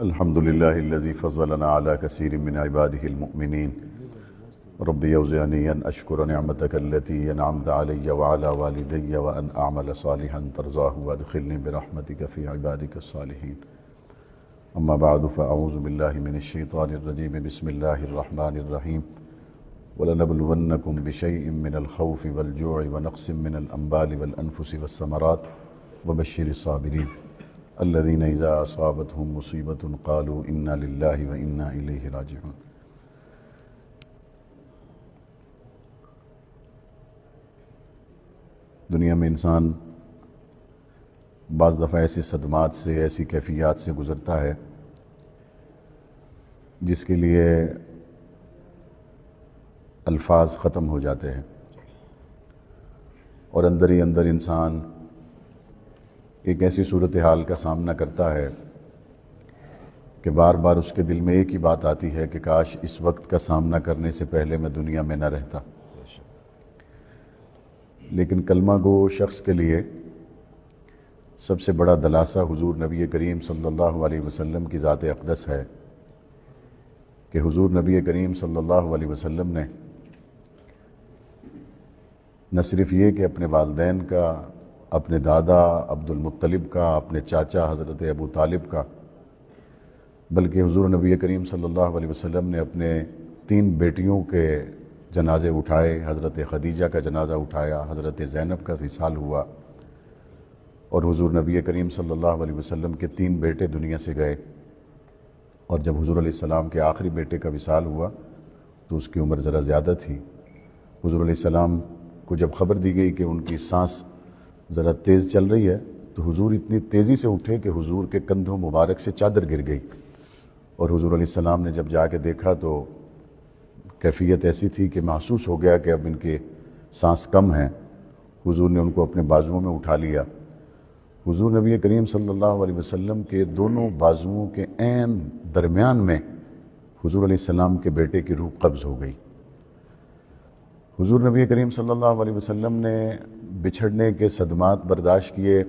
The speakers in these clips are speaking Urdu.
الحمد لله الذي فضلنا على كثير من عباده المؤمنين. ربي أوزعني أن أشكر نعمتك التي أنعمت علي وعلى والدي وأن أعمل صالحا ترضاه وأدخلني برحمتك في عبادك الصالحين. أما بعد فأعوذ بالله من الشيطان الرجيم. بسم الله الرحمن الرحيم. ولنبلونكم بشيء من الخوف والجوع ونقص من الأموال والأنفس والثمرات وبشر الصابرين الذين إذا أصابتهم مصيبة قالوا إنا لله وإنا إليه راجعون. دنیا میں انسان بعض دفعہ ایسے صدمات سے، ایسی کیفیات سے گزرتا ہے جس کے لیے الفاظ ختم ہو جاتے ہیں، اور اندر ہی اندر انسان ایک ایسی صورتحال کا سامنا کرتا ہے کہ بار بار اس کے دل میں ایک ہی بات آتی ہے کہ کاش اس وقت کا سامنا کرنے سے پہلے میں دنیا میں نہ رہتا. لیکن کلمہ گو شخص کے لیے سب سے بڑا دلاسا حضور نبی کریم صلی اللہ علیہ وسلم کی ذات اقدس ہے کہ حضور نبی کریم صلی اللہ علیہ وسلم نے نہ صرف یہ کہ اپنے والدین کا، اپنے دادا عبد المطلب کا، اپنے چاچا حضرت ابو طالب کا، بلکہ حضور نبی کریم صلی اللہ علیہ وسلم نے اپنے 3 بیٹیوں کے جنازے اٹھائے. حضرت خدیجہ کا جنازہ اٹھایا، حضرت زینب کا وصال ہوا، اور حضور نبی کریم صلی اللہ علیہ وسلم کے 3 بیٹے دنیا سے گئے. اور جب حضور علیہ السلام کے آخری بیٹے کا وصال ہوا تو اس کی عمر ذرا زیادہ تھی. حضور علیہ السلام کو جب خبر دی گئی کہ ان کی سانس ذرا تیز چل رہی ہے تو حضور اتنی تیزی سے اٹھے کہ حضور کے کندھوں مبارک سے چادر گر گئی، اور حضور علیہ السلام نے جب جا کے دیکھا تو کیفیت ایسی تھی کہ محسوس ہو گیا کہ اب ان کے سانس کم ہیں. حضور نے ان کو اپنے بازوؤں میں اٹھا لیا. حضور نبی کریم صلی اللہ علیہ وسلم کے دونوں بازوؤں کے عین درمیان میں حضور علیہ السلام کے بیٹے کی روح قبض ہو گئی. حضور نبی کریم صلی اللہ علیہ وسلم نے بچھڑنے کے صدمات برداشت کیے،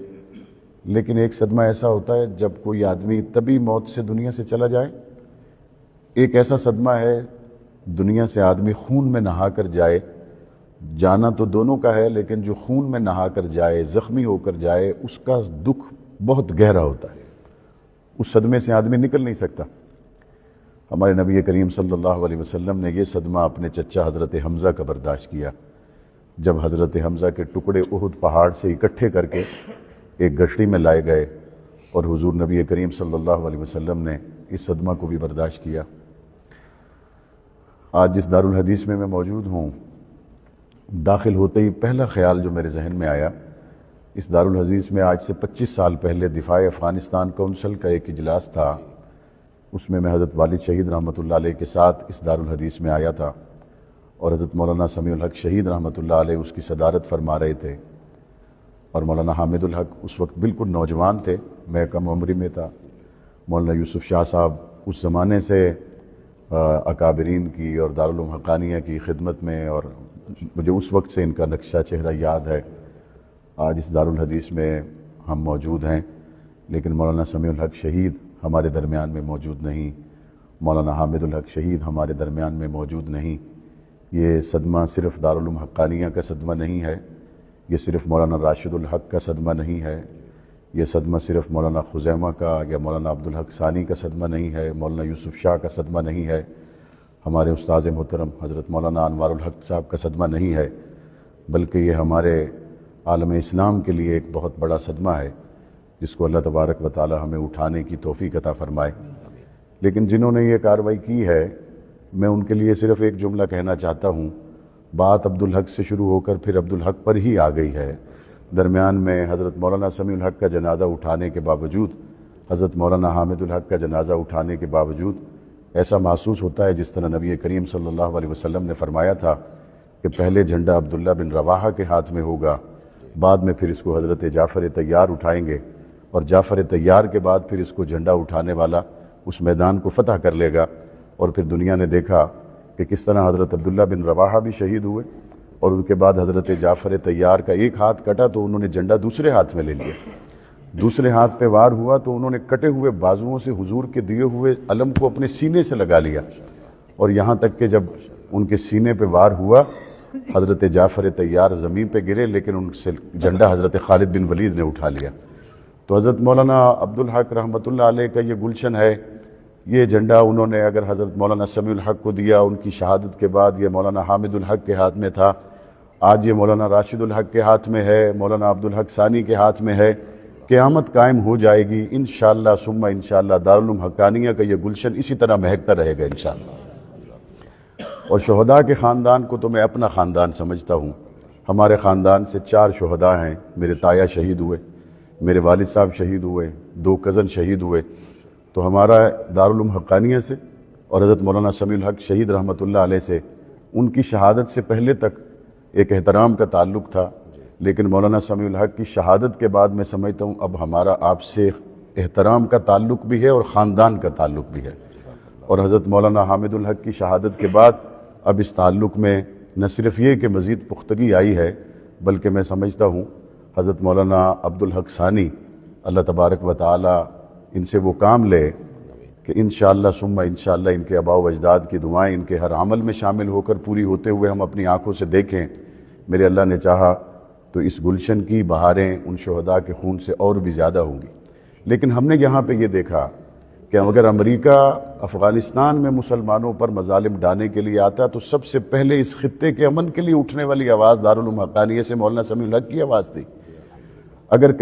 لیکن ایک صدمہ ایسا ہوتا ہے جب کوئی آدمی طبی موت سے دنیا سے چلا جائے. ایک ایسا صدمہ ہے دنیا سے آدمی خون میں نہا کر جائے. جانا تو دونوں کا ہے، لیکن جو خون میں نہا کر جائے، زخمی ہو کر جائے، اس کا دکھ بہت گہرا ہوتا ہے. اس صدمے سے آدمی نکل نہیں سکتا. ہمارے نبی کریم صلی اللہ علیہ وسلم نے یہ صدمہ اپنے چچا حضرت حمزہ کا برداشت کیا. جب حضرت حمزہ کے ٹکڑے احد پہاڑ سے اکٹھے کر کے ایک گٹھڑی میں لائے گئے، اور حضور نبی کریم صلی اللہ علیہ وسلم نے اس صدمہ کو بھی برداشت کیا. آج جس دارالحدیث میں موجود ہوں، داخل ہوتے ہی پہلا خیال جو میرے ذہن میں آیا، اس دارالحدیث میں آج سے 25 سال پہلے دفاع افغانستان کونسل کا ایک اجلاس تھا. اس میں حضرت والد شہید رحمۃ اللہ علیہ کے ساتھ اس دارالحدیث میں آیا تھا، اور حضرت مولانا سمیع الحق شہید رحمۃ اللہ علیہ اس کی صدارت فرما رہے تھے، اور مولانا حامد الحق اس وقت بالکل نوجوان تھے، میں کم عمری میں تھا. مولانا یوسف شاہ صاحب اس زمانے سے اکابرین کی اور دارالعلوم حقانیہ کی خدمت میں، اور مجھے اس وقت سے ان کا نقشہ چہرہ یاد ہے. آج اس دارالحدیث میں ہم موجود ہیں، لیکن مولانا سمیع الحق شہید ہمارے درمیان میں موجود نہیں، مولانا حامد الحق شہید ہمارے درمیان میں موجود نہیں. یہ صدمہ صرف دارالعلوم حقانیہ کا صدمہ نہیں ہے، یہ صرف مولانا راشد الحق کا صدمہ نہیں ہے، یہ صدمہ صرف مولانا خزیمہ کا یا مولانا عبدالحق ثانی کا صدمہ نہیں ہے، مولانا یوسف شاہ کا صدمہ نہیں ہے، ہمارے استاذ محترم حضرت مولانا انوار الحق صاحب کا صدمہ نہیں ہے، بلکہ یہ ہمارے عالم اسلام کے لیے ایک بہت بڑا صدمہ ہے جس کو اللہ تبارک و تعالی ہمیں اٹھانے کی توفیق عطا فرمائے. لیکن جنہوں نے یہ کارروائی کی ہے، میں ان کے لیے صرف ایک جملہ کہنا چاہتا ہوں. بات عبدالحق سے شروع ہو کر پھر عبدالحق پر ہی آ گئی ہے. درمیان میں حضرت مولانا سمیع الحق کا جنازہ اٹھانے کے باوجود، حضرت مولانا حامد الحق کا جنازہ اٹھانے کے باوجود ایسا محسوس ہوتا ہے جس طرح نبی کریم صلی اللہ علیہ وسلم نے فرمایا تھا کہ پہلے جھنڈا عبداللہ بن رواحہ کے ہاتھ میں ہوگا، بعد میں پھر اس کو حضرت جعفر طیار اٹھائیں گے، اور جعفر طیار کے بعد پھر اس کو جھنڈا اٹھانے والا اس میدان کو فتح کر لے گا. اور پھر دنیا نے دیکھا کہ کس طرح حضرت عبداللہ بن رواحہ بھی شہید ہوئے، اور ان کے بعد حضرت جعفر طیار کا ایک ہاتھ کٹا تو انہوں نے جھنڈا دوسرے ہاتھ میں لے لیا. دوسرے ہاتھ پہ وار ہوا تو انہوں نے کٹے ہوئے بازوؤں سے حضور کے دیے ہوئے علم کو اپنے سینے سے لگا لیا، اور یہاں تک کہ جب ان کے سینے پہ وار ہوا حضرت جعفر طیار زمین پہ گرے، لیکن ان سے جھنڈا حضرت خالد بن ولید نے اٹھا لیا۔ تو حضرت مولانا عبدالحق رحمۃ اللہ علیہ کا یہ گلشن ہے، یہ جھنڈا انہوں نے اگر حضرت مولانا سمیع الحق کو دیا، ان کی شہادت کے بعد یہ مولانا حامد الحق کے ہاتھ میں تھا، آج یہ مولانا راشد الحق کے ہاتھ میں ہے، مولانا عبدالحق ثانی کے ہاتھ میں ہے۔ قیامت قائم ہو جائے گی انشاءاللہ ثم انشاءاللہ، دارالعلوم حقانیہ کا یہ گلشن اسی طرح مہکتا رہے گا انشاءاللہ۔ اور شہداء کے خاندان کو تو میں اپنا خاندان سمجھتا ہوں۔ ہمارے خاندان سے 4 شہداء ہیں، میرے تایا شہید ہوئے، میرے والد صاحب شہید ہوئے، 2 کزن شہید ہوئے، تو ہمارا دارالعلوم حقانیہ سے اور حضرت مولانا سمیع الحق شہید رحمۃ اللہ علیہ سے ان کی شہادت سے پہلے تک ایک احترام کا تعلق تھا، لیکن مولانا سمیع الحق کی شہادت کے بعد میں سمجھتا ہوں اب ہمارا آپ سے احترام کا تعلق بھی ہے اور خاندان کا تعلق بھی ہے، اور حضرت مولانا حامد الحق کی شہادت کے بعد اب اس تعلق میں نہ صرف یہ کہ مزید پختگی آئی ہے، بلکہ میں سمجھتا ہوں حضرت مولانا عبدالحق ثانی اللہ تبارک و تعالی ان سے وہ کام لے کہ انشاءاللہ ثم انشاءاللہ ان کے آباء و اجداد کی دعائیں ان کے ہر عمل میں شامل ہو کر پوری ہوتے ہوئے ہم اپنی آنکھوں سے دیکھیں۔ میرے اللہ نے چاہا تو اس گلشن کی بہاریں ان شہداء کے خون سے اور بھی زیادہ ہوں گی، لیکن ہم نے یہاں پہ یہ دیکھا کہ اگر امریکہ افغانستان میں مسلمانوں پر مظالم ڈالنے کے لیے آتا تو سب سے پہلے اس خطے کے امن کے لیے اٹھنے والی آواز دارالعلوم حقانیہ سے مولانا سمیع الحق کی آواز تھی۔ اگر